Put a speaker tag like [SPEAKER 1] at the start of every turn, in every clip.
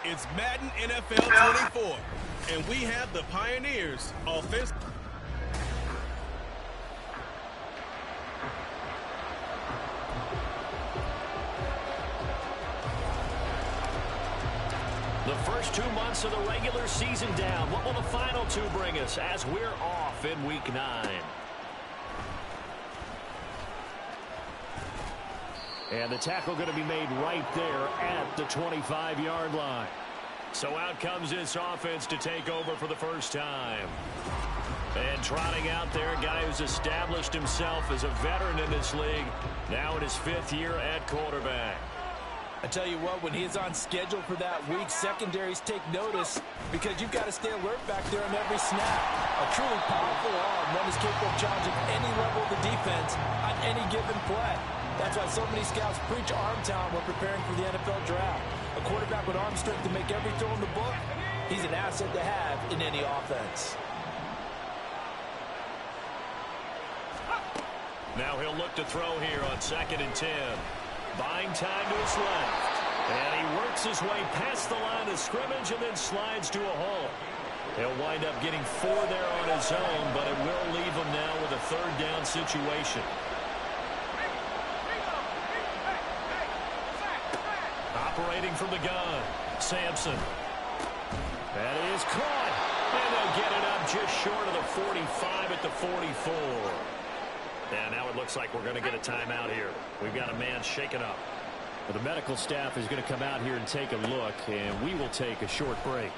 [SPEAKER 1] It's Madden NFL 24, and we have the Pioneers offense.
[SPEAKER 2] The first 2 months of the regular season down. What will the final two bring us as we're off in Week 9? And the tackle going to be made right there at the 25-yard line. So out comes this offense to take over for the first time. And trotting out there, a guy who's established himself as a veteran in this league, now in his 5th year at quarterback.
[SPEAKER 3] I tell you what, when he's on schedule for that week, secondaries take notice because you've got to stay alert back there on every snap. A truly powerful arm, one is capable of challenging any level of the defense on any given play. That's why so many scouts preach arm talent when preparing for the NFL draft. A quarterback with arm strength to make every throw in the book, he's an asset to have in any offense.
[SPEAKER 2] Now he'll look to throw here on 2nd and 10. Buying time to his left. And he works his way past the line of scrimmage and then slides to a hole. He'll wind up getting 4 there on his own, but it will leave him now with a 3rd down situation. Operating from the gun, Sampson. That is caught. And they'll get it up just short of the 45 at the 44. And now it looks like we're going to get a timeout here. We've got a man shaken up.
[SPEAKER 4] Well, the medical staff is going to come out here and take a look, and we will take a short break.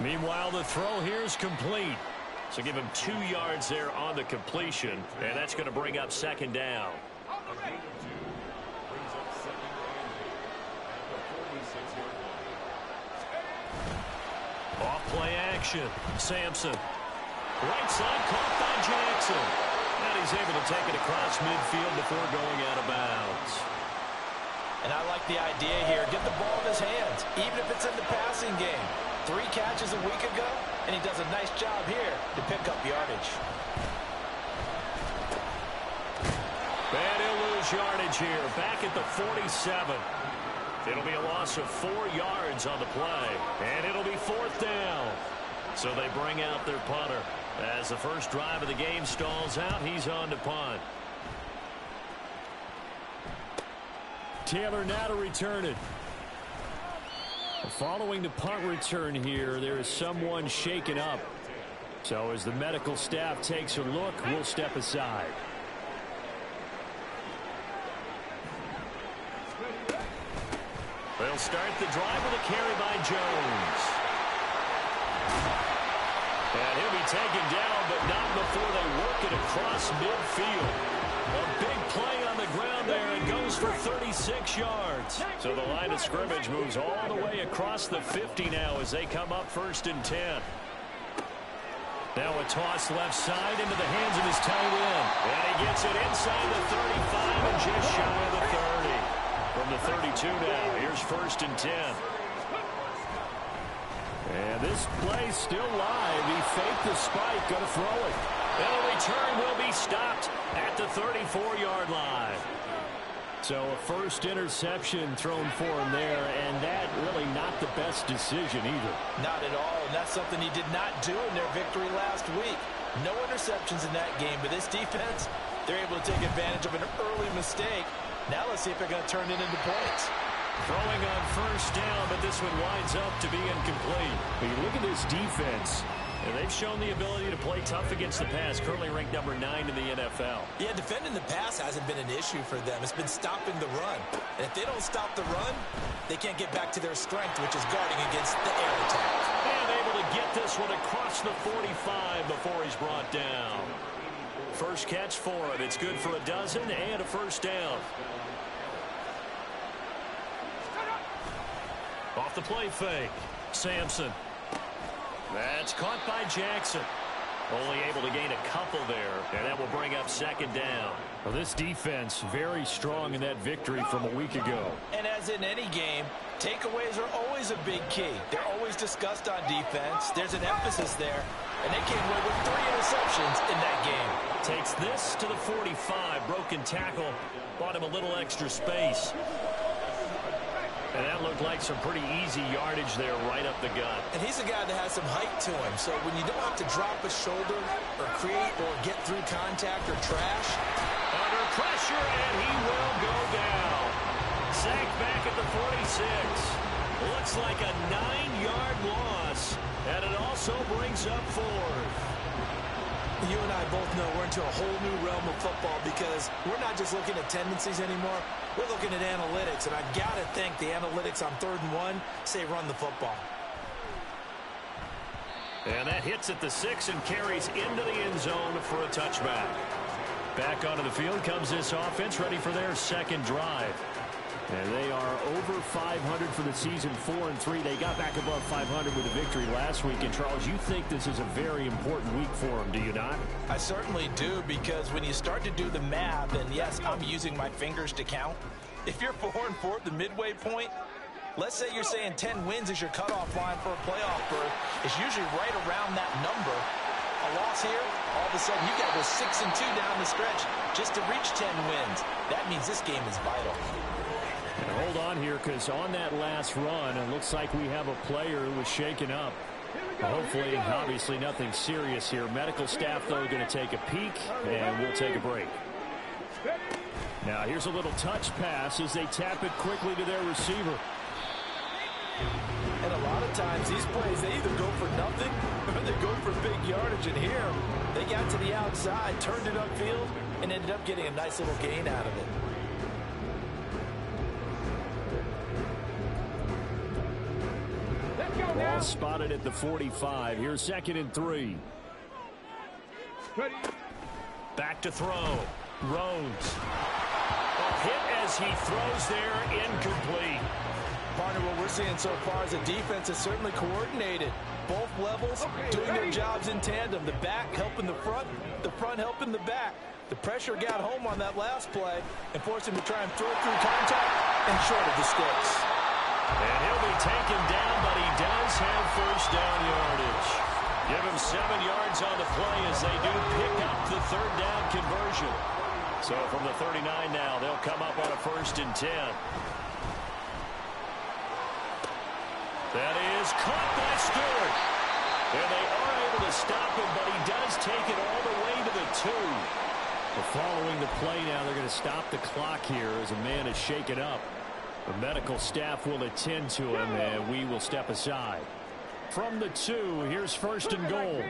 [SPEAKER 2] Meanwhile, the throw here is complete. So give him 2 yards there on the completion, and that's going to bring up 2nd down. Off play action. Sampson. Right side caught by Jackson. And he's able to take it across midfield before going out of bounds.
[SPEAKER 3] And I like the idea here. Get the ball in his hands, even if it's in the passing game. 3 catches a week ago, and he does a nice job here to pick up yardage.
[SPEAKER 2] And he'll lose yardage here, back at the 47. It'll be a loss of 4 yards on the play, and it'll be 4th down. So they bring out their punter. As the first drive of the game stalls out, he's on to punt.
[SPEAKER 4] Taylor now to return it. Following the punt return here, there is someone shaken up. So as the medical staff takes a look, we'll step aside.
[SPEAKER 2] They'll start the drive with a carry by Jones. And he'll be taken down, but not before they work it across midfield. A big play on the ground there and goes for 36 yards. So the line of scrimmage moves all the way across the 50 now as they come up 1st and 10. Now a toss left side into the hands of his tight end. And he gets it inside the 35 and just shy of the 30. From the 32 now, here's 1st and 10.
[SPEAKER 4] And this play's still live. He faked the spike, going to throw it.
[SPEAKER 2] And the return will be stopped at the 34-yard line.
[SPEAKER 4] So a first interception thrown for him there, and that really not the best decision either.
[SPEAKER 3] Not at all, and that's something he did not do in their victory last week. No interceptions in that game, but this defense, they're able to take advantage of an early mistake. Now let's see if they're going to turn it into points.
[SPEAKER 2] Throwing on 1st down, but this one winds up to be incomplete.
[SPEAKER 4] But you look at this defense.
[SPEAKER 2] And they've shown the ability to play tough against the pass, currently ranked number 9 in the NFL.
[SPEAKER 3] Yeah, defending the pass hasn't been an issue for them. It's been stopping the run. And if they don't stop the run, they can't get back to their strength, which is guarding against the air attack.
[SPEAKER 2] And able to get this one across the 45 before he's brought down. First catch for him. It's good for a dozen and a 1st down. Off the play fake. Sampson. That's caught by Jackson. Only able to gain a couple there, and that will bring up 2nd down.
[SPEAKER 4] Well, this defense very strong in that victory from a week ago.
[SPEAKER 3] And as in any game, takeaways are always a big key. They're always discussed on defense. There's an emphasis there, and they came away with 3 interceptions in that game.
[SPEAKER 2] Takes this to the 45. Broken tackle. Bought him a little extra space. And that looked like some pretty easy yardage there right up the gut.
[SPEAKER 3] And he's a guy that has some height to him. So when you don't have to drop a shoulder or create or get through contact or trash.
[SPEAKER 2] Under pressure, and he will go down. Sacked back at the 46. Looks like a 9-yard loss. And it also brings up 4th.
[SPEAKER 3] You and I both know we're into a whole new realm of football because we're not just looking at tendencies anymore. We're looking at analytics, and I got to think the analytics on 3rd and 1 say run the football.
[SPEAKER 2] And that hits at the 6 and carries into the end zone for a touchback. Back onto the field comes this offense, ready for their second drive.
[SPEAKER 4] And they are over 500 for the season, 4-3. They got back above 500 with a victory last week. And, Charles, you think this is a very important week for them, do you not?
[SPEAKER 3] I certainly do, because when you start to do the math, and yes, I'm using my fingers to count. If you're 4-4 at the midway point, let's say you're saying 10 wins is your cutoff line for a playoff berth. It's usually right around that number. A loss here, all of a sudden you got to go 6-2 down the stretch just to reach 10 wins. That means this game is vital.
[SPEAKER 4] And hold on here, because on that last run, it looks like we have a player who was shaken up. Hopefully, obviously nothing serious here. Medical staff, though, going to take a peek, and we'll take a break. Now, here's a little touch pass as they tap it quickly to their receiver.
[SPEAKER 3] And a lot of times, these plays, they either go for nothing or they go for big yardage. And here, they got to the outside, turned it upfield, and ended up getting a nice little gain out of it.
[SPEAKER 4] Ball spotted at the 45. Here's 2nd and 3.
[SPEAKER 2] Back to throw. Rhodes. A hit as he throws there, incomplete.
[SPEAKER 3] Partner, what we're seeing so far is the defense is certainly coordinated. Both levels doing their jobs in tandem. The back helping the front helping the back. The pressure got home on that last play and forced him to try and throw through contact and short of the sticks.
[SPEAKER 2] And he'll be taken down, but he does have first down yardage. Give him 7 yards on the play as they do pick up the 3rd down conversion. So from the 39 now, they'll come up on a 1st and 10. That is caught by Stewart. And they are able to stop him, but he does take it all the way to the 2.
[SPEAKER 4] Well, following the play now, they're going to stop the clock here as a man is shaken up. The medical staff will attend to him, and we will step aside. From the 2, here's 1st and goal.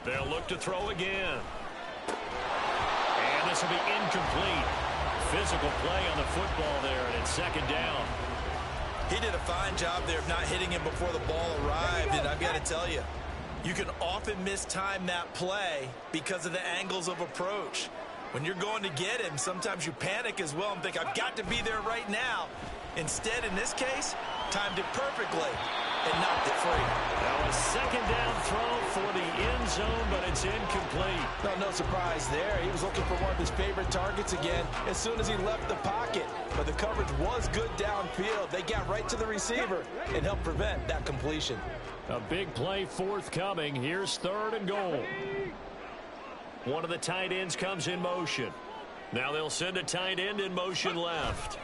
[SPEAKER 2] They'll look to throw again. And this will be incomplete. Physical play on the football there, and it's 2nd down.
[SPEAKER 3] He did a fine job there of not hitting him before the ball arrived, and I've got to tell you, you can often mistime that play because of the angles of approach. When you're going to get him, sometimes you panic as well and think, I've got to be there right now. Instead, in this case, timed it perfectly and knocked it free.
[SPEAKER 2] Now a 2nd down throw for the end zone, but it's incomplete.
[SPEAKER 3] No surprise there. He was looking for one of his favorite targets again as soon as he left the pocket. But the coverage was good downfield. They got right to the receiver and helped prevent that completion.
[SPEAKER 4] A big play forthcoming. Here's 3rd and goal.
[SPEAKER 2] One of the tight ends comes in motion. Now they'll send a tight end in motion left.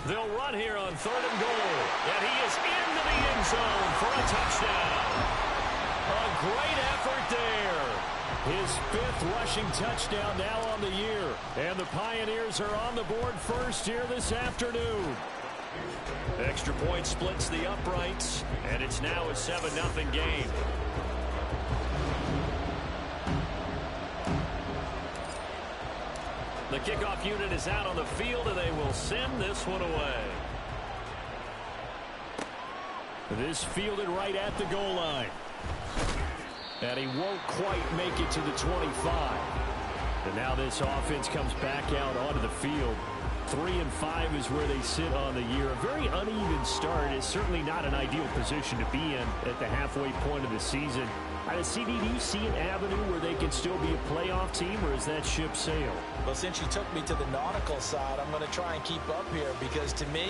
[SPEAKER 2] They'll run here on 3rd and goal. And he is into the end zone for a touchdown. A great effort there.
[SPEAKER 4] His 5th rushing touchdown now on the year. And the Pioneers are on the board first here this afternoon.
[SPEAKER 2] Extra point splits the uprights, and it's now a 7-0 game. The kickoff unit is out on the field, and they will send this one away.
[SPEAKER 4] This fielded right at the goal line. And he won't quite make it to the 25. And now this offense comes back out onto the field. 3-5 is where they sit on the year. A very uneven start. It's certainly not an ideal position to be in at the halfway point of the season. CD, do you see an avenue where they can still be a playoff team, or is that ship sailed?
[SPEAKER 3] Well, since you took me to the nautical side, I'm going to try and keep up here because to me,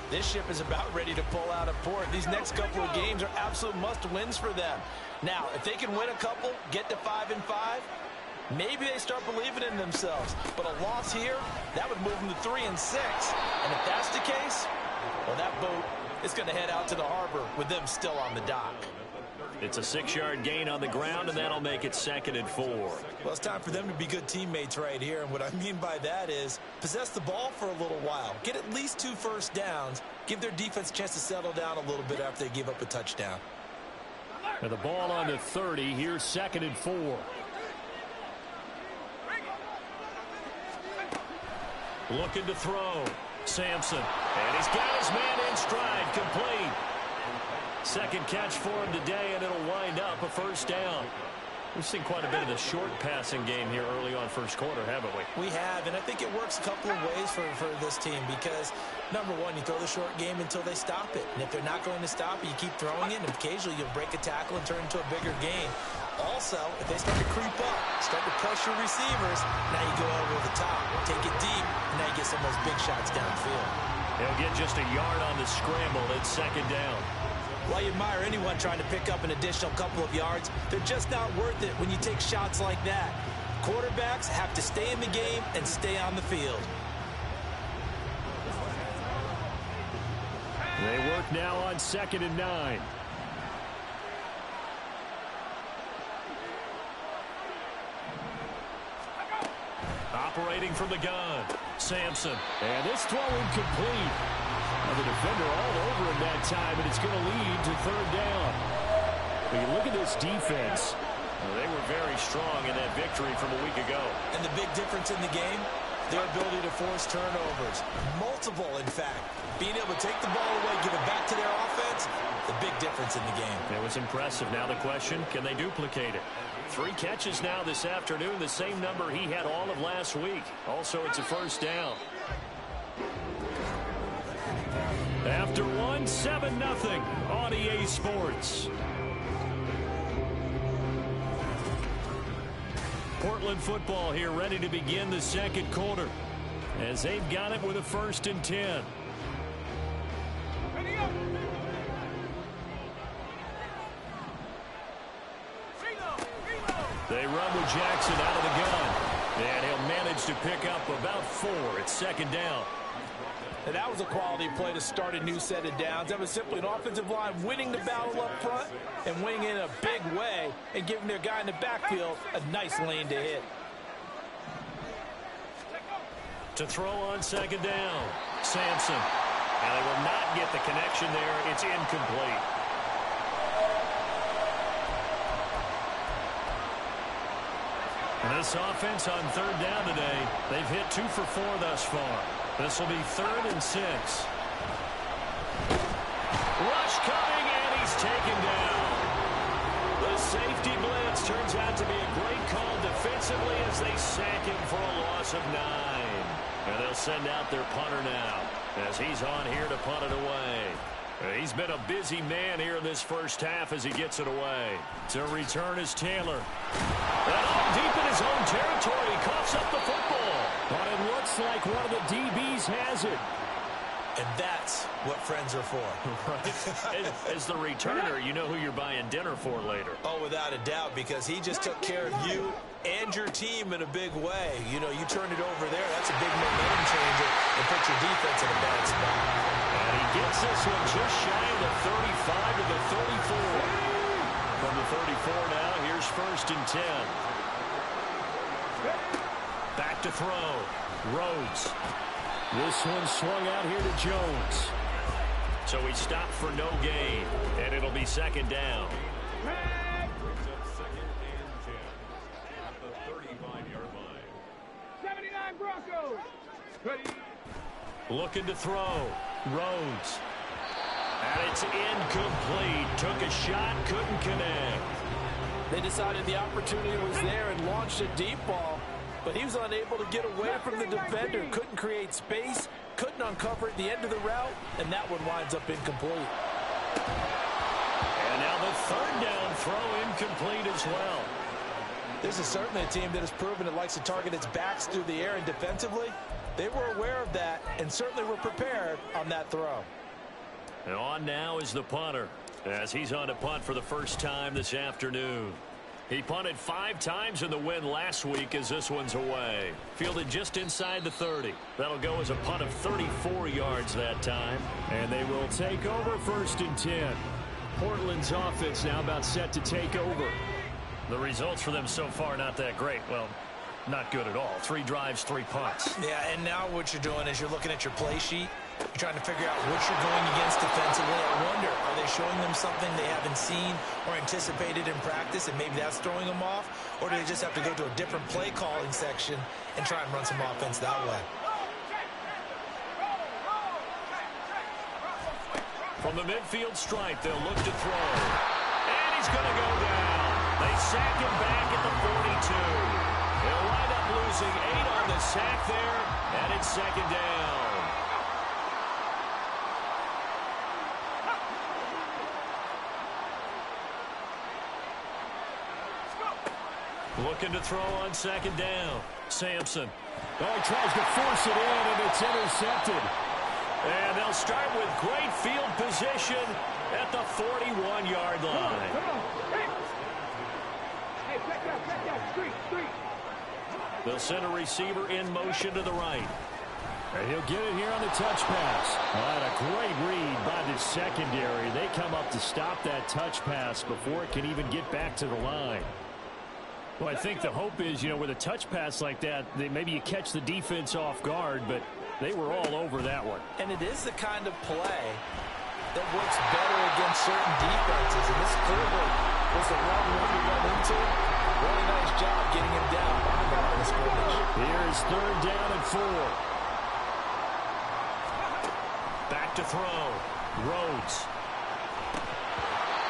[SPEAKER 3] this ship is about ready to pull out of port. These next couple of games are absolute must-wins for them. Now, if they can win a couple, get to 5-5, Maybe they start believing in themselves. But a loss here, that would move them to 3-6. And if that's the case, well, that boat is going to head out to the harbor with them still on the dock.
[SPEAKER 2] It's a 6-yard gain on the ground, and that'll make it 2nd and 4.
[SPEAKER 3] Well, it's time for them to be good teammates right here. And what I mean by that is possess the ball for a little while. Get at least 2 first downs. Give their defense a chance to settle down a little bit after they give up a touchdown.
[SPEAKER 4] And the ball on the 30. Here's 2nd and 4.
[SPEAKER 2] Looking to throw. Sampson. And he's got his man in stride. Complete. Second catch for him today, and it'll wind up a first down. We've seen quite a bit of the short passing game here early on first quarter, haven't we?
[SPEAKER 3] We have, and I think it works a couple of ways for this team because, number one, you throw the short game until they stop it. And if they're not going to stop it, you keep throwing it, and occasionally you'll break a tackle and turn it into a bigger gain. Also, if they start to creep up, start to pressure receivers, now you go over the top, take it deep, and now you get some of those big shots downfield.
[SPEAKER 2] They'll get just a yard on the scramble. It's 2nd down.
[SPEAKER 3] Well, you admire anyone trying to pick up an additional couple of yards. They're just not worth it when you take shots like that. Quarterbacks have to stay in the game and stay on the field.
[SPEAKER 4] They work now on 2nd and 9.
[SPEAKER 2] Operating from the gun. Sampson.
[SPEAKER 4] And this throw incomplete. The defender all over him that time, and it's going to lead to 3rd down. When you look at this defense,
[SPEAKER 2] they were very strong in that victory from a week ago.
[SPEAKER 3] And the big difference in the game, their ability to force turnovers. Multiple, in fact. Being able to take the ball away, give it back to their offense, the big difference in the game.
[SPEAKER 2] It was impressive. Now the question, can they duplicate it? 3 catches now this afternoon, the same number he had all of last week. Also, it's a first down.
[SPEAKER 4] After 1, 7-0 on EA Sports. Portland football here ready to begin the 2nd quarter as they've got it with a 1st and 10. They run with Jackson out of the gun. And he'll manage to pick up about 4. It's 2nd down.
[SPEAKER 3] And that was a quality play to start a new set of downs. That was simply an offensive line winning the battle up front and winning in a big way and giving their guy in the backfield a nice lane to hit.
[SPEAKER 2] To throw on 2nd down. Sampson. And they will not get the connection there. It's incomplete. And this offense on 3rd down today, they've hit 2 for 4 thus far. This will be 3rd and 6. Rush coming, and he's taken down. The safety blitz turns out to be a great call defensively as they sack him for a loss of 9. And they'll send out their punter now as he's on here to punt it away. He's been a busy man here in this first half as he gets it away. To return is Taylor. And all deep in his own territory, he coughs up the football.
[SPEAKER 4] But it looks like one of the DBs has it.
[SPEAKER 3] And that's what friends are for.
[SPEAKER 2] Right. As the returner, you know who you're buying dinner for later.
[SPEAKER 3] Oh, without a doubt, because he just took care of you and your team in a big way. You know, you turned it over there. That's a big momentum changer and put your defense in a bad spot.
[SPEAKER 2] And he gets this one just shy of the 35 to the 34. From the 34 now, here's 1st and 10. Back to throw. Rhodes.
[SPEAKER 4] This one swung out here to Jones.
[SPEAKER 2] So he stopped for no gain, and it'll be 2nd down.
[SPEAKER 1] At the 35-yard line. 79 Broncos. Ready.
[SPEAKER 2] Looking to throw. Rhodes. And it's incomplete. Took a shot, couldn't connect.
[SPEAKER 3] They decided the opportunity was there and launched a deep ball, but he was unable to get away from the defender. Couldn't create space, couldn't uncover at the end of the route, and that one winds up incomplete.
[SPEAKER 2] And now the 3rd down throw incomplete as well.
[SPEAKER 3] This is certainly a team that has proven it likes to target its backs through the air, and defensively, they were aware of that and certainly were prepared on that throw.
[SPEAKER 2] And on now is the punter as he's on to punt for the first time this afternoon. He punted 5 times in the win last week as this one's away. Fielded just inside the 30. That'll go as a punt of 34 yards that time.
[SPEAKER 4] And they will take over 1st and 10. Portland's offense now about set to take over.
[SPEAKER 2] The results for them so far not that great. Well, not good at all. 3 drives, 3 punts.
[SPEAKER 3] Yeah, and now what you're doing is you're looking at your play sheet. You're trying to figure out what you're going against defensively. I wonder, are they showing them something they haven't seen or anticipated in practice, and maybe that's throwing them off? Or do they just have to go to a different play calling section and try and run some offense that way?
[SPEAKER 2] From the midfield stripe, they'll look to throw. And he's going to go down. They sack him back at the 42. They'll wind up losing 8 on the sack there, and it's 2nd down. Looking to throw on 2nd down. Sampson.
[SPEAKER 4] Oh, he tries to force it in, and it's intercepted.
[SPEAKER 2] And they'll start with great field position at the 41-yard line.
[SPEAKER 5] Come on. Hey, check that. Street.
[SPEAKER 2] They'll send a receiver in motion to the right.
[SPEAKER 4] And he'll get it here on the touch pass. And a great read by the secondary. They come up to stop that touch pass before it can even get back to the line. Well, I think the hope is, with a touch pass like that, maybe you catch the defense off guard, but they were all over that one.
[SPEAKER 3] And it is the kind of play that works better against certain defenses. And this clearly was the wrong one to run into. Really nice job getting him down behind that on the scrimmage.
[SPEAKER 4] Here is 3rd down and 4.
[SPEAKER 2] Back to throw. Rhodes.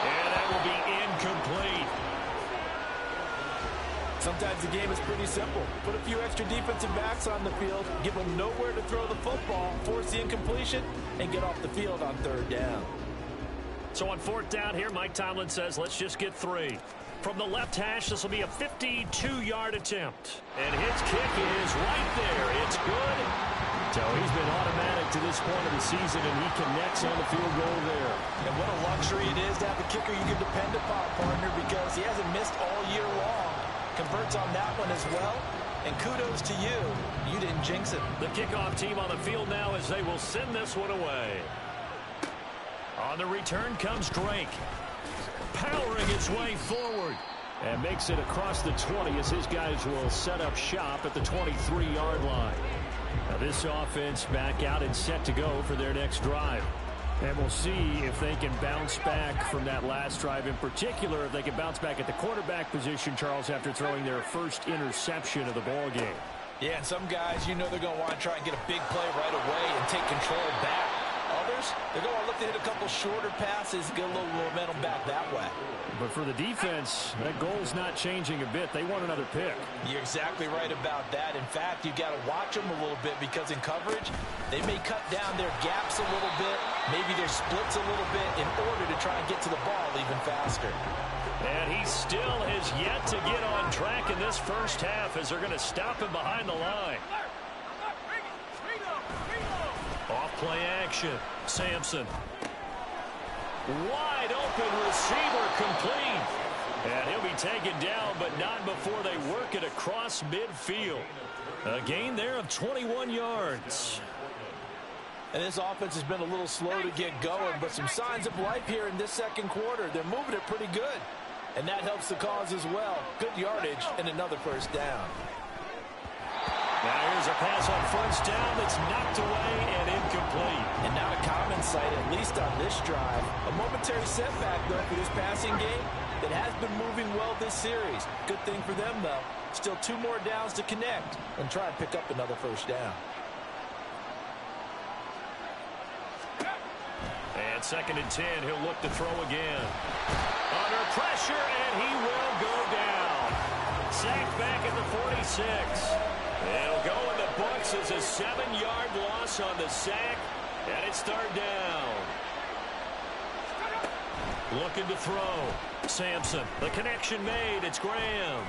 [SPEAKER 2] And that will be incomplete.
[SPEAKER 3] Sometimes the game is pretty simple. Put a few extra defensive backs on the field, give them nowhere to throw the football, force the incompletion, and get off the field on 3rd down.
[SPEAKER 2] So on 4th down here, Mike Tomlin says, let's just get 3. From the left hash, this will be a 52-yard attempt. And his kick is right there. It's good.
[SPEAKER 4] So he's been automatic to this point of the season, and he connects on the field goal there.
[SPEAKER 3] And what a luxury it is to have a kicker you can depend upon, partner, because he hasn't missed all year long. Converts on that one as well. And kudos to you. You didn't jinx it.
[SPEAKER 2] The kickoff team on the field now as they will send this one away. On the return comes Drake. Powering its way forward.
[SPEAKER 4] And makes it across the 20 as his guys will set up shop at the 23-yard line. Now this offense back out and set to go for their next drive. And we'll see if they can bounce back from that last drive. In particular, if they can bounce back at the quarterback position, Charles, after throwing their first interception of the ball game.
[SPEAKER 3] Yeah, and some guys, they're going to want to try and get a big play right away and take control back. Others, they're going to look to hit a couple shorter passes, get a little momentum back that way.
[SPEAKER 4] But for the defense, that goal's not changing a bit. They want another pick.
[SPEAKER 3] You're exactly right about that. In fact, you've got to watch them a little bit because in coverage, they may cut down their gaps a little bit, maybe their splits a little bit in order to try and get to the ball even faster.
[SPEAKER 2] And he still has yet to get on track in this first half as they're going to stop him behind the line. Off play action. Sampson. Wide open receiver complete. And he'll be taken down, but not before they work it across midfield. A gain there of 21 yards.
[SPEAKER 3] And this offense has been a little slow to get going, but some signs of life here in this second quarter. They're moving it pretty good. And that helps the cause as well. Good yardage and another first down.
[SPEAKER 2] Now here's a pass on first down that's knocked away and incomplete.
[SPEAKER 3] And not a common sight, at least on this drive. A momentary setback, though, for this passing game that has been moving well this series. Good thing for them, though. Still 2 more downs to connect and try and pick up another first down.
[SPEAKER 2] And 2nd and 10, he'll look to throw again. Under pressure, and he will go down. Sacked back at the 46. It'll go in the books as a 7-yard loss on the sack, and it's 3rd down. Looking to throw. Sampson, the connection made. It's Graham.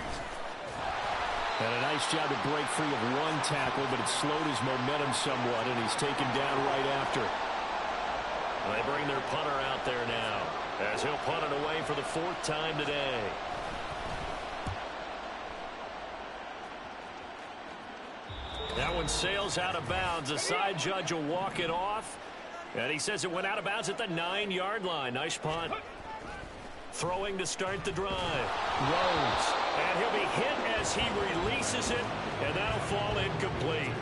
[SPEAKER 4] And a nice job to break free of one tackle, but it slowed his momentum somewhat, and he's taken down right after.
[SPEAKER 2] They bring their punter out there now as he'll punt it away for the 4th time today. That one sails out of bounds. The side judge will walk it off. And he says it went out of bounds at the 9-yard line. Nice punt. Throwing to start the drive. Rhodes. And he'll be hit as he releases it. And that'll fall incomplete.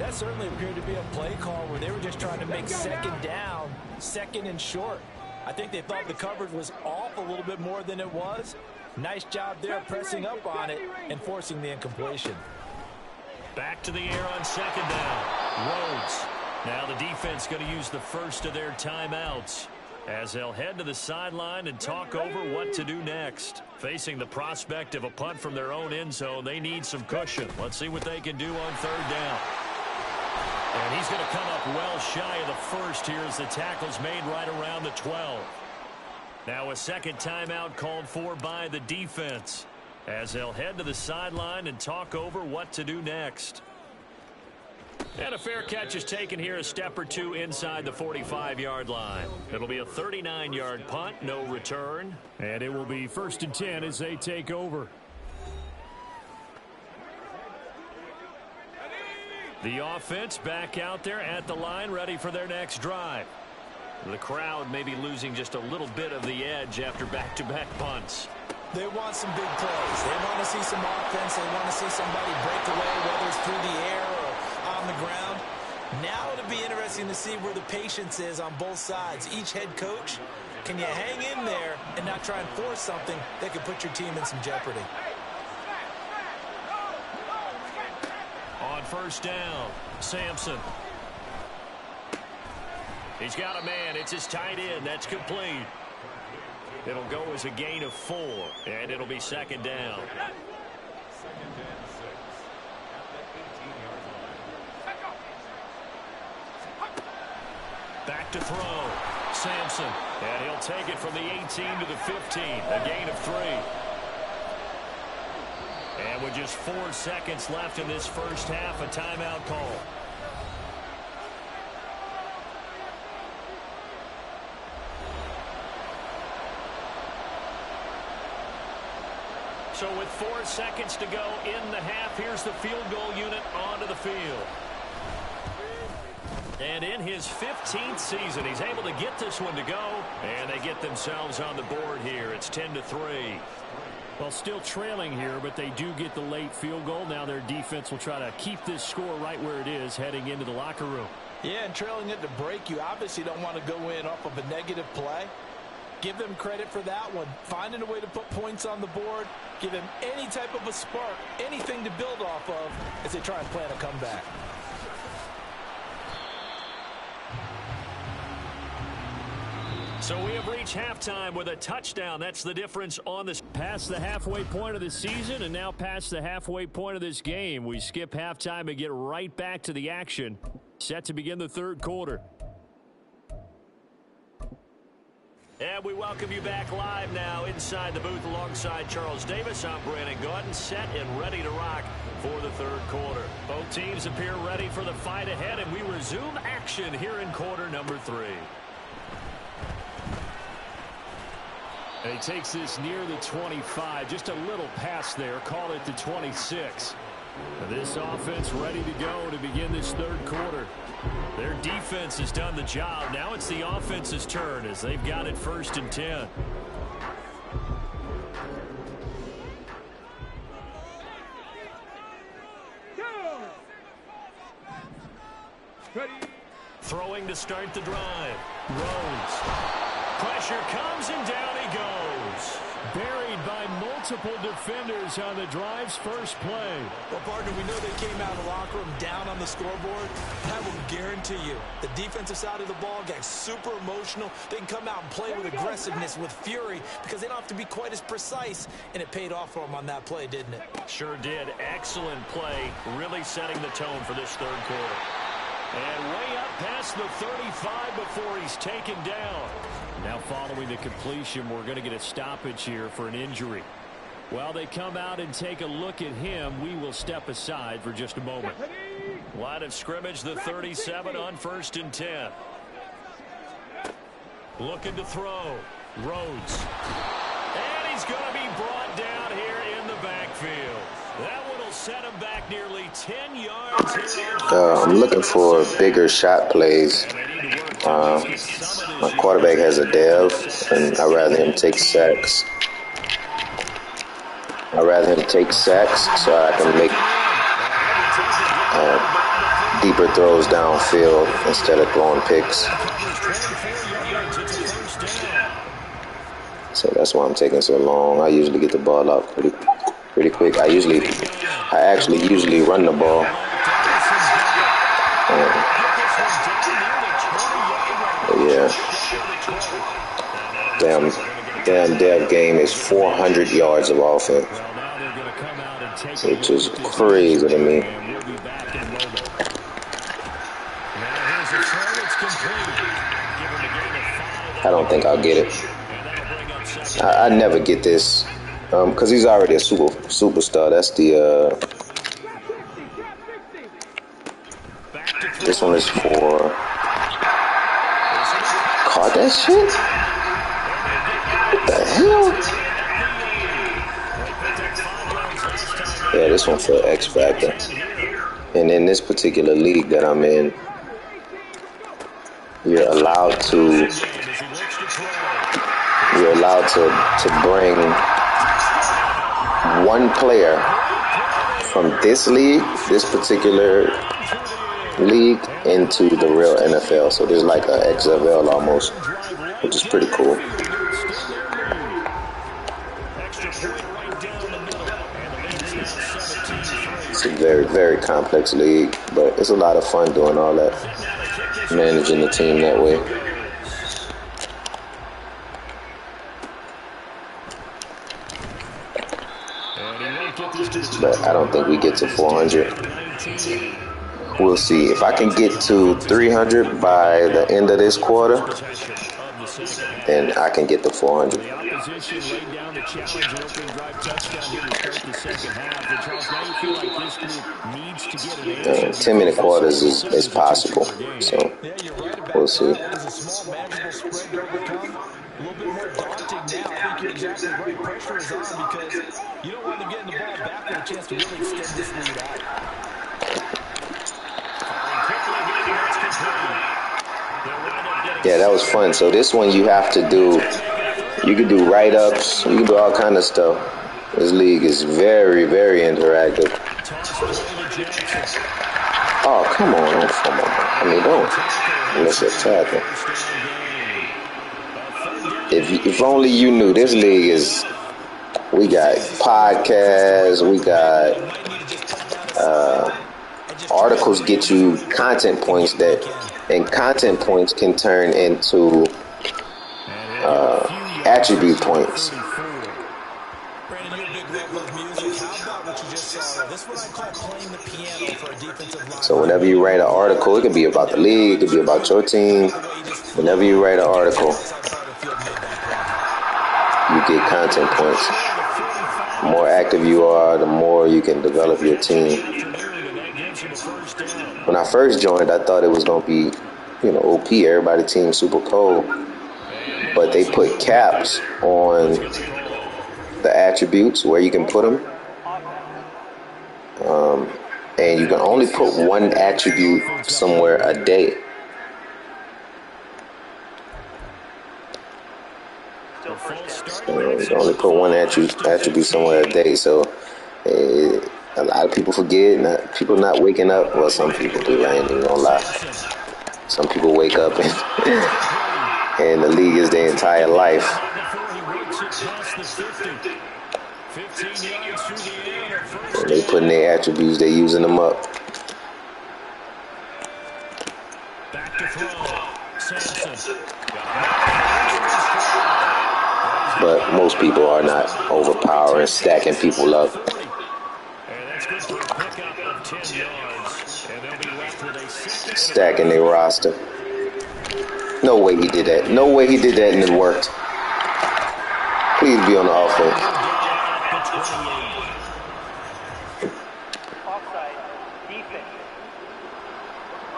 [SPEAKER 3] That certainly appeared to be a play call where they were just trying to make second down, second and short. I think they thought the coverage was off a little bit more than it was. Nice job there pressing up on it and forcing the incompletion.
[SPEAKER 2] Back to the air on second down. Rhodes. Now the defense going to use the first of their timeouts as they'll head to the sideline and talk over what to do next. Facing the prospect of a punt from their own end zone, they need some cushion. Let's see what they can do on third down. And he's going to come up well shy of the first here as the tackle's made right around the 12. Now a second timeout called for by the defense as they'll head to the sideline and talk over what to do next. And a fair catch is taken here a step or two inside the 45-yard line. It'll be a 39-yard punt, no return.
[SPEAKER 4] And it will be 1st and 10 as they take over.
[SPEAKER 2] The offense back out there at the line, ready for their next drive. The crowd may be losing just a little bit of the edge after back-to-back punts.
[SPEAKER 3] They want some big plays. They want to see some offense. They want to see somebody break away, whether it's through the air or on the ground. Now it'll be interesting to see where the patience is on both sides. Each head coach, can you hang in there and not try and force something that could put your team in some jeopardy?
[SPEAKER 2] On first down, Sampson. He's got a man. It's his tight end. That's complete. It'll go as a gain of 4, and it'll be second down. Back to throw. Sampson. And he'll take it from the 18 to the 15. A gain of 3. And with just 4 seconds left in this first half, a timeout call. So with 4 seconds to go in the half, here's the field goal unit onto the field. And in his 15th season, he's able to get this one to go, and they get themselves on the board here. It's 10-3.
[SPEAKER 4] Well, still trailing here, but they do get the late field goal. Now their defense will try to keep this score right where it is heading into the locker room.
[SPEAKER 3] Yeah, and trailing it to break, you obviously don't want to go in off of a negative play. Give them credit for that one. Finding a way to put points on the board. Give them any type of a spark, anything to build off of as they try and plan a comeback.
[SPEAKER 2] So we have reached halftime with a touchdown. That's the difference on this.
[SPEAKER 4] Past the halfway point of the season and now past the halfway point of this game. We skip halftime and get right back to the action. Set to begin the third quarter.
[SPEAKER 2] And we welcome you back live now inside the booth alongside Charles Davis. I'm Brandon Gaudin, set and ready to rock for the third quarter. Both teams appear ready for the fight ahead, and we resume action here in quarter number 3.
[SPEAKER 4] And he takes this near the 25, just a little pass there, call it the 26. This offense ready to go to begin this third quarter.
[SPEAKER 2] Their defense has done the job. Now it's the offense's turn as they've got it 1st and 10. Throwing to start the drive. Rhodes. Pressure comes and down he goes.
[SPEAKER 4] Buried by multiple defenders on the drive's first play.
[SPEAKER 3] Well, partner, we know they came out of the locker room down on the scoreboard. I will guarantee you the defensive side of the ball gets super emotional. They can come out and play with aggressiveness, with fury, because they don't have to be quite as precise, and it paid off for them on that play, didn't it?
[SPEAKER 2] Sure did. Excellent play, really setting the tone for this third quarter. And way up past the 35 before he's taken down.
[SPEAKER 4] Now following the completion, we're going to get a stoppage here for an injury. While they come out and take a look at him, we will step aside for just a moment.
[SPEAKER 2] Line of scrimmage, the 37 on 1st and 10. Looking to throw. Rhodes. And he's going to be brought down here in the backfield. That one will set him back nearly 10 yards here.
[SPEAKER 6] I'm looking for bigger shot plays. My quarterback has a dev, and I'd rather him take sacks. I'd rather him take sacks so I can make deeper throws downfield instead of throwing picks. So that's why I'm taking so long. I usually get the ball out pretty quick. I actually usually run the ball. Yeah. Damn dev game is 400 yards of offense, which is crazy to me. I don't think I'll get it. I never get this because he's already a superstar. That's the this one is for caught that shit? What the hell? Yeah, this one for X Factor. And in this particular league that I'm in, you're allowed to bring one player from this particular league, into the real NFL. So there's like a XFL almost, which is pretty cool. It's a very, very complex league, but it's a lot of fun doing all that, managing the team that way. But I don't think we get to 400. We'll see. If I can get to 300 by the end of this quarter, then I can get to 400. 10-minute quarters is possible. So we'll see.
[SPEAKER 3] A little bit more daunting now. I think you're exactly right. Pressure is on because you don't want them getting the ball back with a chance to really extend this lead out.
[SPEAKER 6] Yeah, that was fun. So this one you have to do, you can do write-ups, you can do all kind of stuff. This league is very, very interactive. Oh, come on. Don't miss a tackle. If only you knew, this league is, we got podcasts, we got articles get you content points and content points can turn into attribute points. So whenever you write an article, it could be about the league, it could be about your team. Whenever you write an article, you get content points. The more active you are, the more you can develop your team. When I first joined, I thought it was going to be, OP, everybody team super cold. But they put caps on the attributes where you can put them. And you can only put one attribute somewhere a day. You can only put one attribute somewhere a day. So a lot of people forget. People not waking up. Well, some people do. I ain't even gonna lie. Some people wake up and the league is their entire life. And they putting their attributes, they using them up. But most people are not overpowering, stacking people up. Stacking their roster. No way he did that. No way he did that and it worked. Please be on the offense.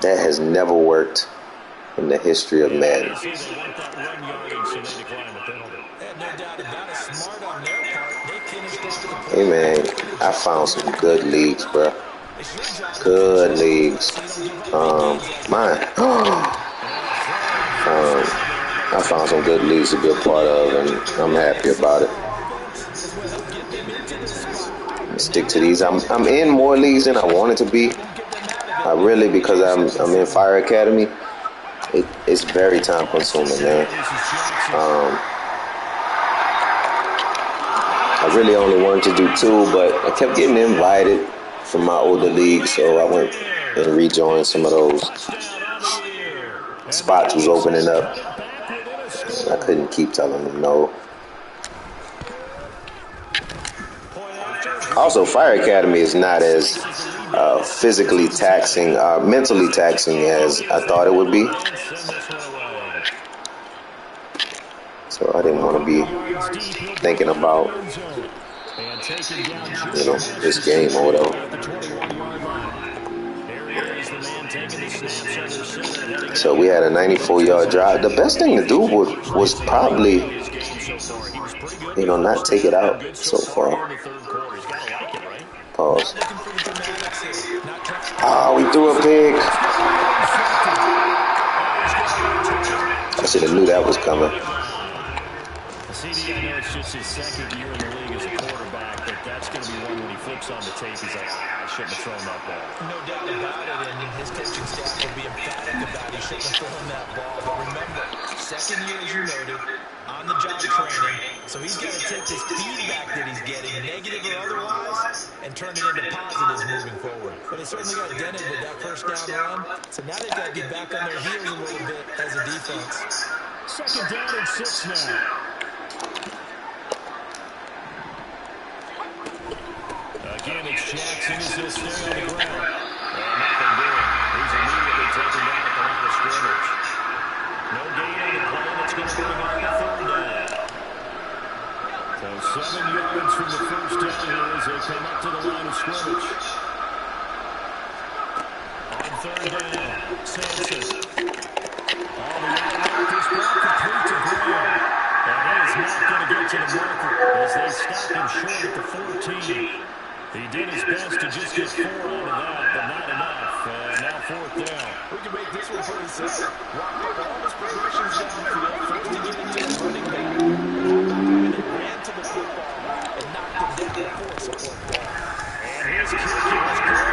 [SPEAKER 6] That has never worked in the history of Madden.
[SPEAKER 3] No doubt about it. Smart on their
[SPEAKER 6] Hey man, I found some good leagues, bro. Good leagues. Mine. I found some good leagues to be a part of, and I'm happy about it. Stick to these. I'm in more leagues than I wanted to be. Really, because I'm in Fire Academy. It's very time consuming, man. I really only wanted to do 2, but I kept getting invited from my older league, so I went and rejoined some of those. Spots was opening up. I couldn't keep telling them no. Also, Fire Academy is not as physically taxing, mentally taxing as I thought it would be. So I didn't want to be thinking about, this game or whatever. So we had a 94-yard drive. The best thing to do was probably, not take it out so far. Pause. We threw a pick. I should have knew that was coming.
[SPEAKER 4] CD, I know it's just his second year in the league as a quarterback, but that's going to be one when he flips on the tape. He's like, I shouldn't have thrown that ball.
[SPEAKER 3] No doubt about it, and his coaching staff will be emphatic about he shouldn't have thrown that ball. But remember, second year, as you noted, on-the-job training, so he's got to take this feedback that he's getting, negative or otherwise, and turn it into positives moving forward. But they certainly got dented with that first down run, so now they've got to get back on their heels a little bit as a defense.
[SPEAKER 4] Second down and 6 now. Again, it's Jackson as he'll stay on the ground. Nothing doing. He's immediately taken down at the line of scrimmage. No gain on the play. That's going to bring up the 3rd down. So 7 yards from the first down here as they come up to the line of scrimmage. On 3rd down, Sampson. All the this ball complete to Graham. And he is not going to get to the marker as they stop him short at the 14. He did his best to just get 4 out of that, but not enough. Now 4th down.
[SPEAKER 3] We can make this one pretty simple. Walk up all his progressions downfield. First to get into his running back. And he ran to the football and knocked him down for a support ball.
[SPEAKER 4] And his kick is good.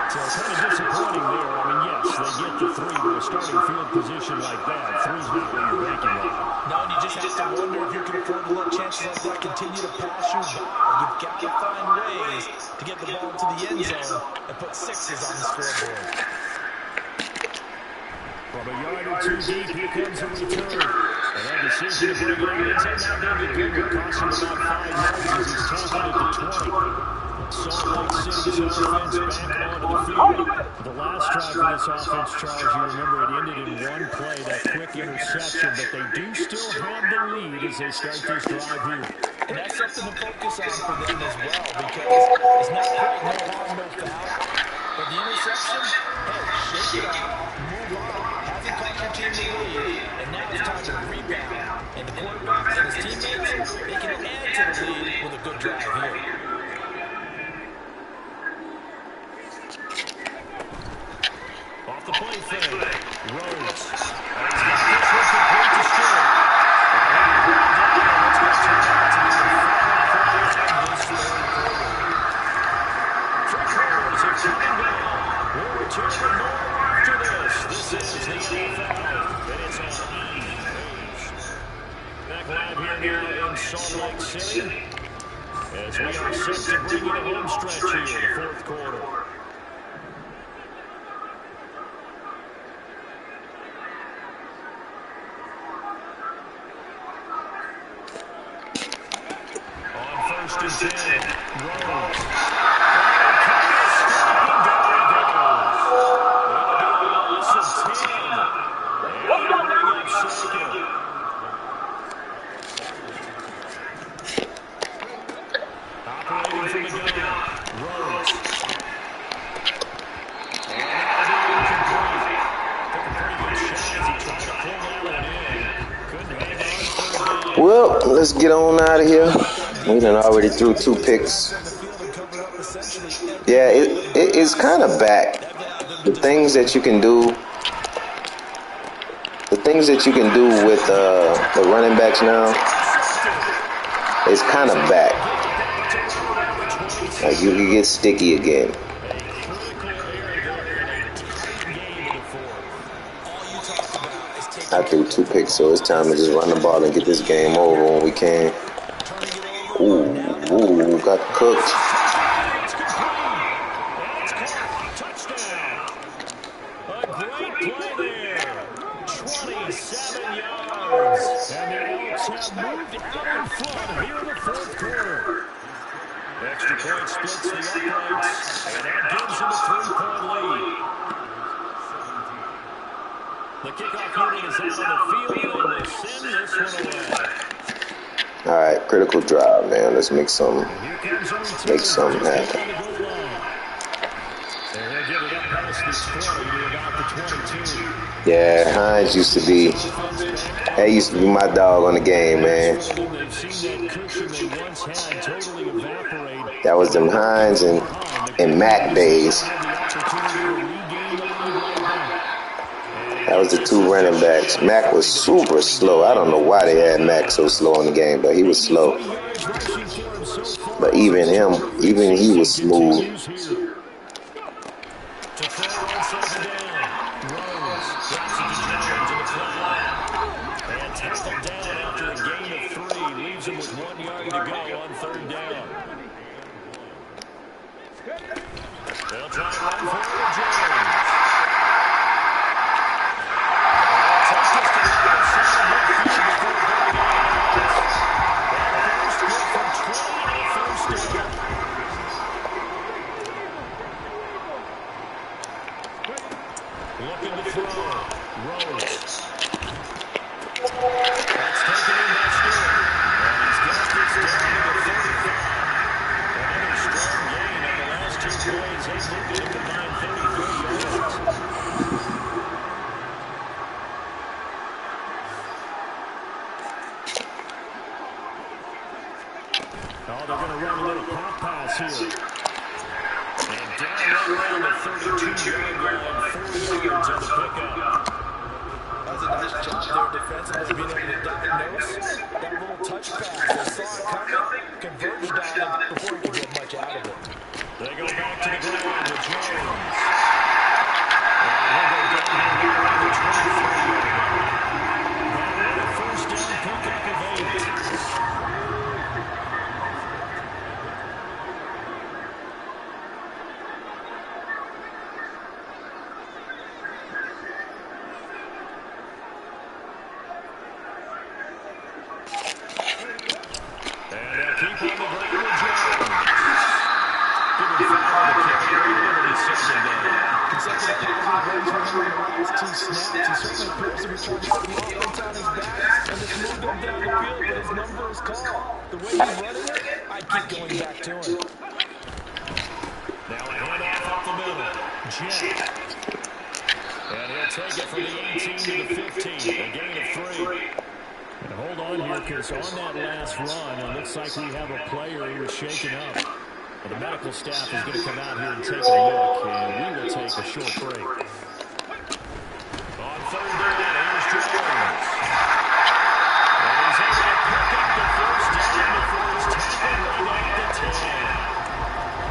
[SPEAKER 4] So kind of disappointing there. I mean, yes, they get the 3, but a starting field position like that, 3's not what you're making of.
[SPEAKER 3] No, and you just have to wonder if you can afford to let chances like that continue to pass you by. You've got to find ways to get the ball into the end zone and put 6s on the scoreboard.
[SPEAKER 4] From a yard or 2 deep, here comes a return. And that decision to bring it in, not going to be good. It cost him about 5 yards as he's tackled at the 20. Salt Lake City's offense back onto the field. The last drive for this offense, Charles, you remember it ended in 1 play, that quick interception, but they do still have the lead as they start this drive here.
[SPEAKER 3] And that's something to focus on for them as well, because it's not quite no harm, no foul. But the interception, hey, shake it up, move on. Hasn't cost your team the lead, and now it's time to rebound. And the quarterback and his teammates, they can add to the lead with a good drive here.
[SPEAKER 4] Off the play fake, Rhodes. He's got this one complete to Stewart. We'll return to more after this. This is the NFL, and it's on E! Back live here now in Salt Lake City as we are set to bring you the home stretch here, the 4th quarter. On 1st and 10, Rhodes.
[SPEAKER 6] Well, let's get on out of here. We done already threw 2 picks. Yeah, it's kind of back. The things that you can do. The things that you can do with the running backs now is kind of back. Like you can get sticky again. I threw 2 picks, so it's time to just run the ball and get this game over when we can. Ooh, got cooked.
[SPEAKER 2] Extra point splits the uprights, and that gives them a 3-point lead. The kickoff unit is out on the field, and they will send this one away.
[SPEAKER 6] All right, critical drive, man. Let's make something happen. Yeah, Hines used to be my dog on the game, man. That was them Hines and Mac days. That was the 2 running backs. Mac was super slow. I don't know why they had Mac so slow in the game, but he was slow. But even he was smooth.
[SPEAKER 2] They'll try and run for Jones. Looking to throw. Rose. That's taken in by Stewart. And he's got this down to the 35. Another strong gain on the last 2 plays. He's looking to combine 33 yards. Oh, they're going to run a little pop pass here. And down around the 32-yard line, 4 yards on the pickup. That was a nice job there defensively, being able to diagnose that little touch pass. They saw it coming, converged on it before he could get much out of it. They go back to the ground with Jones. And he'll go down here around the 23-yard line. Now a first down pickup of 8. Staff is going to come out here and take a look, and we will take a short break. On 3rd down, here's Jones. And he's able to pick up the first down before he's tackled right at the 10.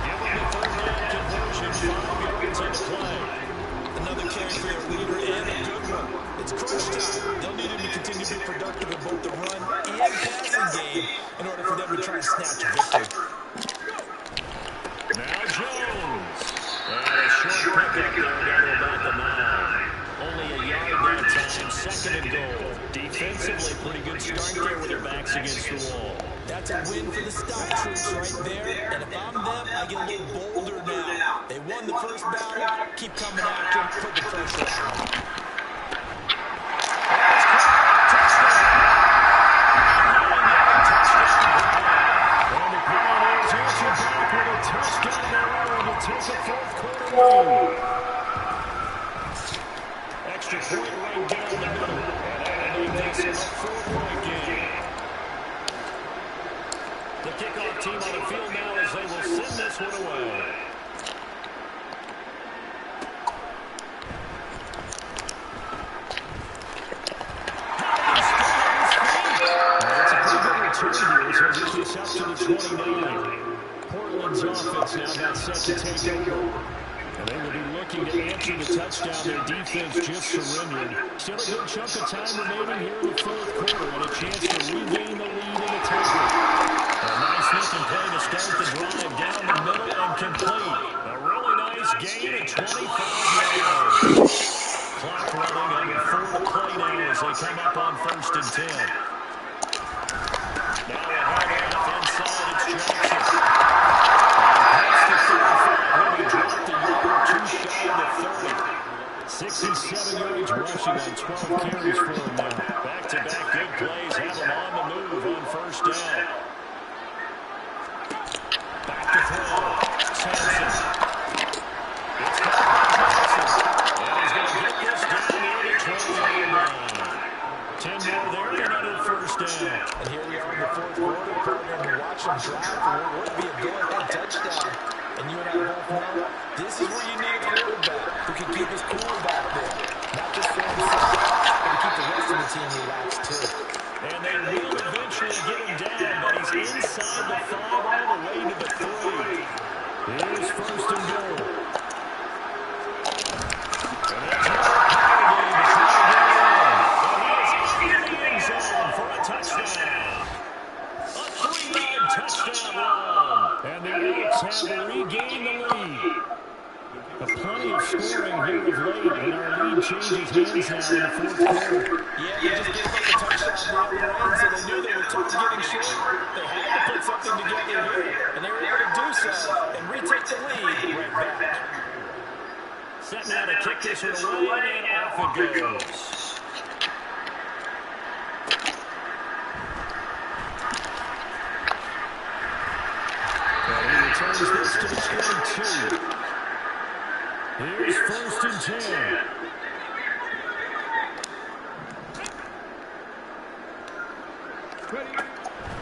[SPEAKER 2] Give him the 3rd down conversion, 5 yards on the play. Another carry for their leader and a good one. It's crunch time. They'll need him to continue to be productive in both the run and passing game in order for them to try and snatch a victory. Now Jones. And a short pickup there down to about the 9. Only a yard that time, 2nd and goal. Defensively, pretty good start there with their backs against the wall. That's a win for the Stock Troops right there. And if I'm them, I get a little bolder now. They won the first battle. Keep coming after them. Put the pressure on. Extra point right down the middle. And that'll make this a 4-point game. The kick kickoff team on the field now as they will send this one away. It's a pretty good return here as they get this up to the 29. Portland's offense now got set to take over. And they will be looking to answer the touchdown their defense just surrendered. Still a good chunk of time remaining here in the fourth quarter and a chance to regain the lead in the tiebreak. A nice looking play to start the drive down the middle and complete. A really nice gain at 25 yards. Clock running under 4 to play now as they come up on 1st and 10. Now a hard off inside, it's Jackson. He dropped the yard too shy of the 30. 67 yards rushing on 12 carries for him now. Back-to-back good plays have him on the move on 1st down. Back to throw. Sampson. It's caught by Johnson. And he's going to get this down near the 20-yard line. 10 more there and another 1st down. And here we are in the fourth quarter, partner, and watch him drive for what would be a go-ahead touchdown. And you and I both know this is where you need a quarterback who can keep his cool back there. Not just for himself, but to keep the rest of the team relaxed too. And they will eventually get him down, but he's inside the 5 all the way to the 3. Here's 1st and goal. And that's Hurricane to try to get it in. And he is in the end zone for a touchdown. A 3-yard touchdown run. And the Elks have regained the lead. Plenty of scoring here of late, and our lead changes hands now in the fourth quarter. Yeah, they just gave up the touchdown the other end, so they knew they were tough getting short. They had to put something together here, and they were able to do so and retake the lead right back. Set now to kick this one away, and off it goes. Turns this to the 22. Here's 1st and 10.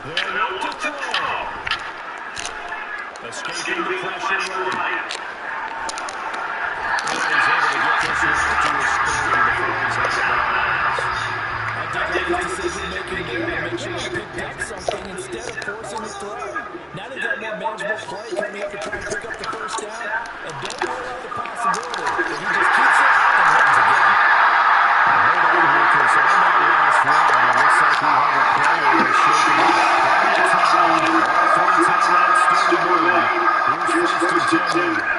[SPEAKER 2] They'll look to throw. Escaping the pressure right. And he's able to get this one to his score before he's out of bounds. I think his decision-making there to make sure he picked up something instead of forcing the throw. Now they've got more manageable play coming up to try and pick up the 1st down. And don't rule out the possibility that he just keeps it and runs again. Hold on here, because on that last run, it looks like we have a player who's shaking up. All 3 timeouts still moving. Here's 1st and 10.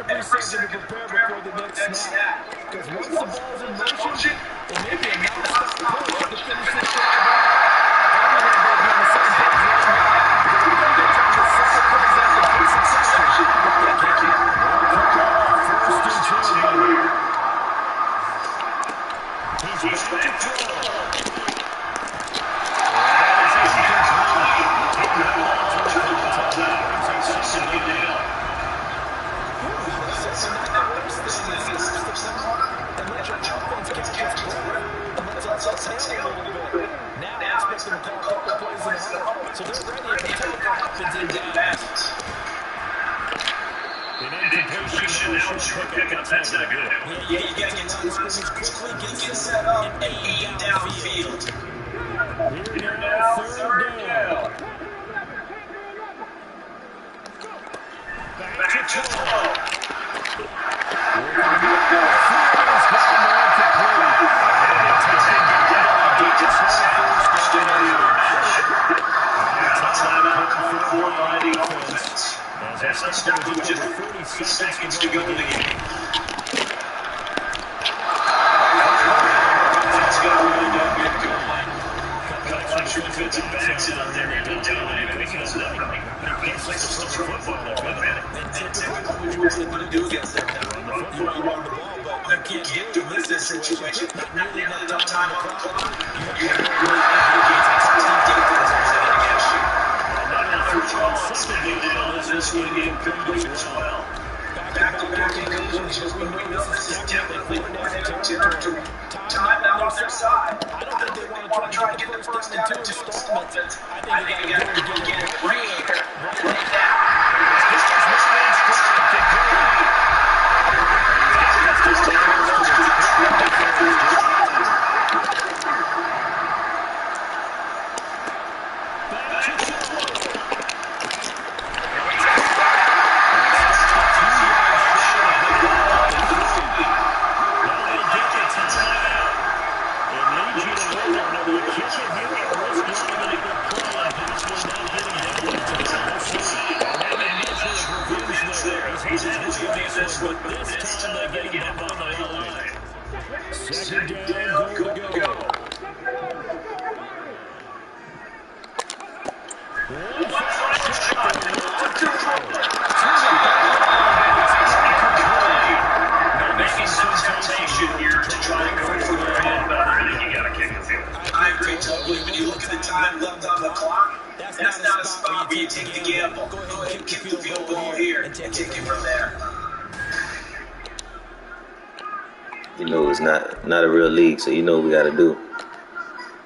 [SPEAKER 2] Every second to prepare before the next snap. Because once the ball's in motion, it may be a non-stop push to finish this drive. Everyone will be on the same page right now. Because we're going to get to the second plays after the succession. They can't keep it. 1st and 10 here. He's back to throw. Now expect them to call a couple plays in a huddle, so they're ready if the tackle happens in downs. An incompletion should pick up. That's not good. Yeah, you get to the line of scrimmage quickly, get set up, and aim downfield. Here now, 3rd down. Back to throw. As let's start with just 40 seconds to go in the game. Let's go really down here to goal line. Couple extra defensive backs out there in the time, making us look pretty places to throw the football. And typically what would you want to do against them? You want to run the ball, but you can't do it in this situation. Not nearly enough time on the clock. You have to really against a tough defense against you. Another 3
[SPEAKER 4] second down, and this one incomplete as well.
[SPEAKER 3] Back-to-back incompletions, we know this is definitely fourth down territory. Time out on their side. I don't think they want to try to get the first down in 2 installments. I think they got to get it right here, right now.
[SPEAKER 4] Second down, goal to go.
[SPEAKER 7] Making some temptation here to try and go for the end, but I think you gotta kick the field. I agree totally. When you look at the time left on the clock, that's not a spot where you take the gamble. Go ahead and kick the field goal here and take it from there.
[SPEAKER 6] You know it's not a real league, so you know what we gotta do.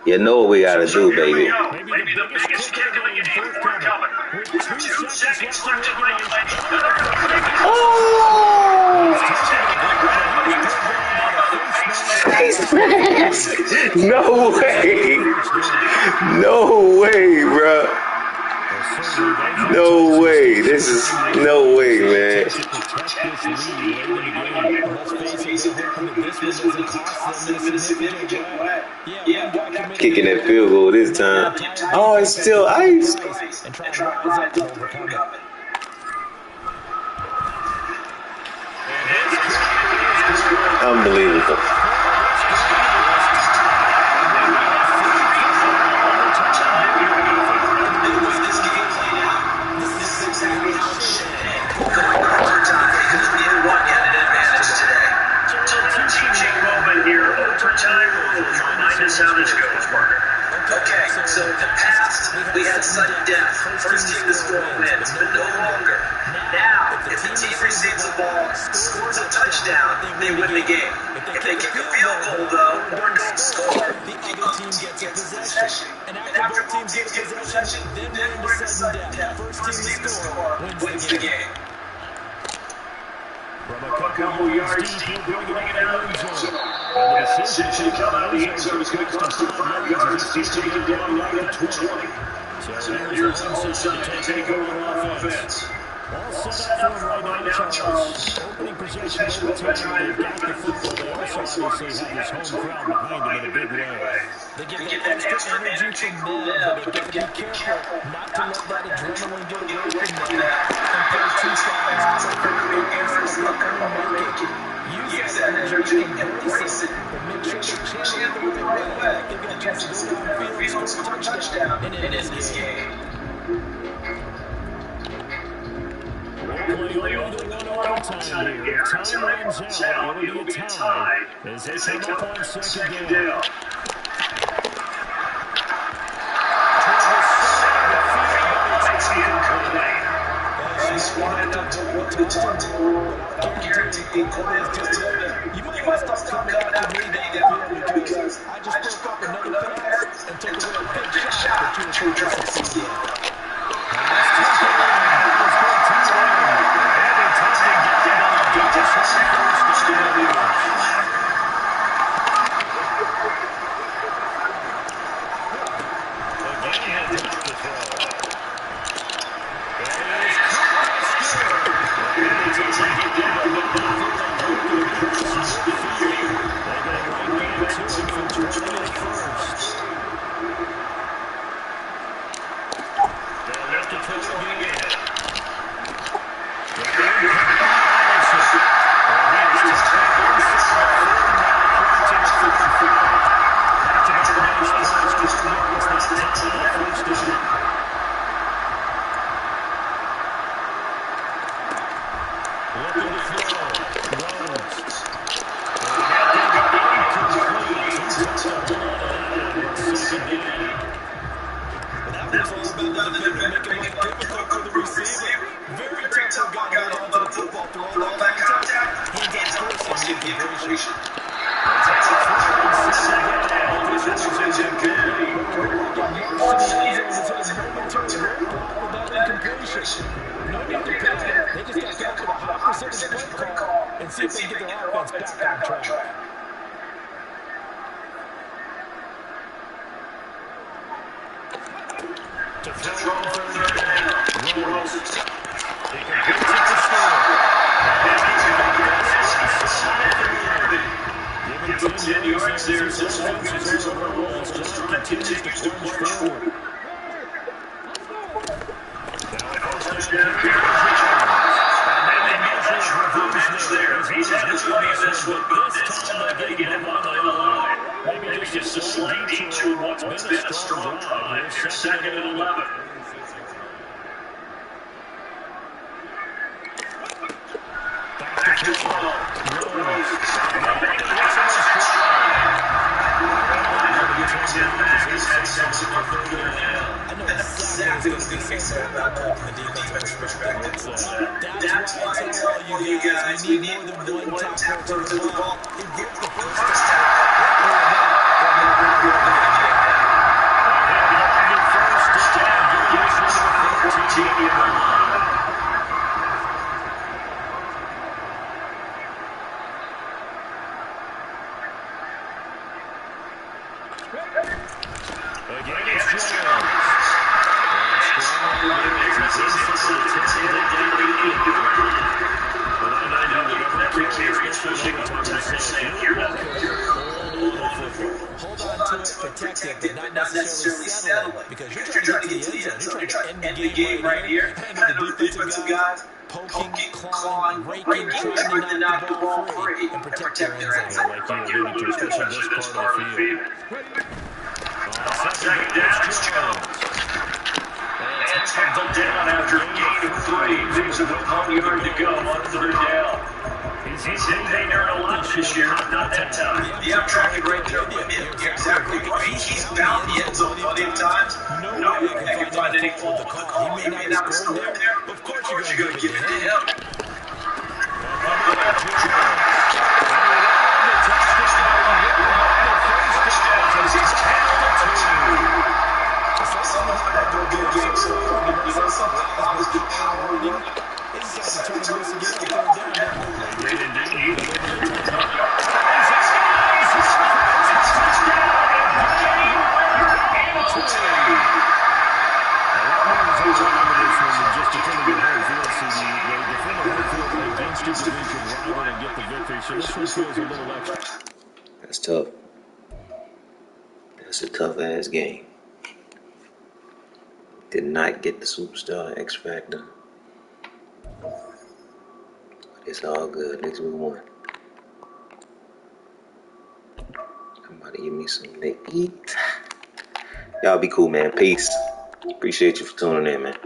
[SPEAKER 6] You know what we gotta do, baby.
[SPEAKER 7] Maybe the biggest kick of the game forthcoming. With 2 seconds left in regulation.
[SPEAKER 6] No way! No way, bro! No way! This is no way, man. Kicking that field goal this time. Oh, it's still ice. Unbelievable.
[SPEAKER 7] How this goes, Parker. Okay, so in the past, we had sudden death. First team to score wins, but no longer. Now, if the team receives the ball, scores a touchdown, they win the game. If they kick a field goal, though, or don't score, the other team gets possession. And after both teams get possession, then we're in sudden death. First team to score wins the game.
[SPEAKER 4] From a couple yards deep, he'll bring it out of the end zone. And the decision to come out of the end zone is going to cost him 5 yards. He's taking it down right at 20. So here's Olsen to take over on offense. All set up for him right now, Charles. Opening possession by the time they got the football. They also obviously have his home crowd behind him in a big way.
[SPEAKER 3] They get that extra energy from them, but they got to be careful not to let that adrenaline get away from them and play 2 sides. Use that energy and embrace it, but make sure they channel it the right way. They've got a chance to go downfield, score a touchdown, and end this game.
[SPEAKER 4] Play only the one overtime here. Time runs out. It'll be a tie as they come up on second down.
[SPEAKER 7] Wanted up to work the turtle. I'm guaranteeing Corey just told me, you must stop coming out to me now because I just broke up another pass and took away a big shot that you were trying to succeed.
[SPEAKER 3] with that incompletion. No need to panic. They just got to come up with a high percentage play call and see if they can get their offense back on track.
[SPEAKER 2] To throw on third down. Rose. He completes it to Given 10 yards there, this offense is on a roll. Just continues to push forward. Now a first down here. He's had his way in this one, but this time they get him on the line. Maybe just a slight detour what's been a strong drive here. 2nd and 11. Back to throw. Rose.
[SPEAKER 3] I know exactly what he's saying about that from the defensive perspective. That's why I tell all you guys, we need more than one tackler to the ball. He broke the first tackle. Hold on to it, protect it, but not necessarily settle it. Because you're trying to get to the end zone. You're trying to end the game right here. Handle the defensive guys, poking, clawing, raking, trying to knock the ball free and protect their end zone.
[SPEAKER 2] Like you alluded to, especially this part of the field.
[SPEAKER 7] On 2nd down, it's Jones. And tackled down after a gain of 3. Things with 1 yard to go on 3rd down. He's hit Painter a lot this year, not that time. Yeah, I'm tracking right there with him. You're exactly right. He's found the end zone plenty of times. No way I can find any fault with the call. He may not have scored there. Of course you're going to give it to him. He's 10-2.
[SPEAKER 6] That's tough. That's a tough ass game. Did not get the superstar X Factor. But it's all good. Next we won. Somebody give me something to eat. Y'all be cool, man. Peace. Appreciate you for tuning in, man.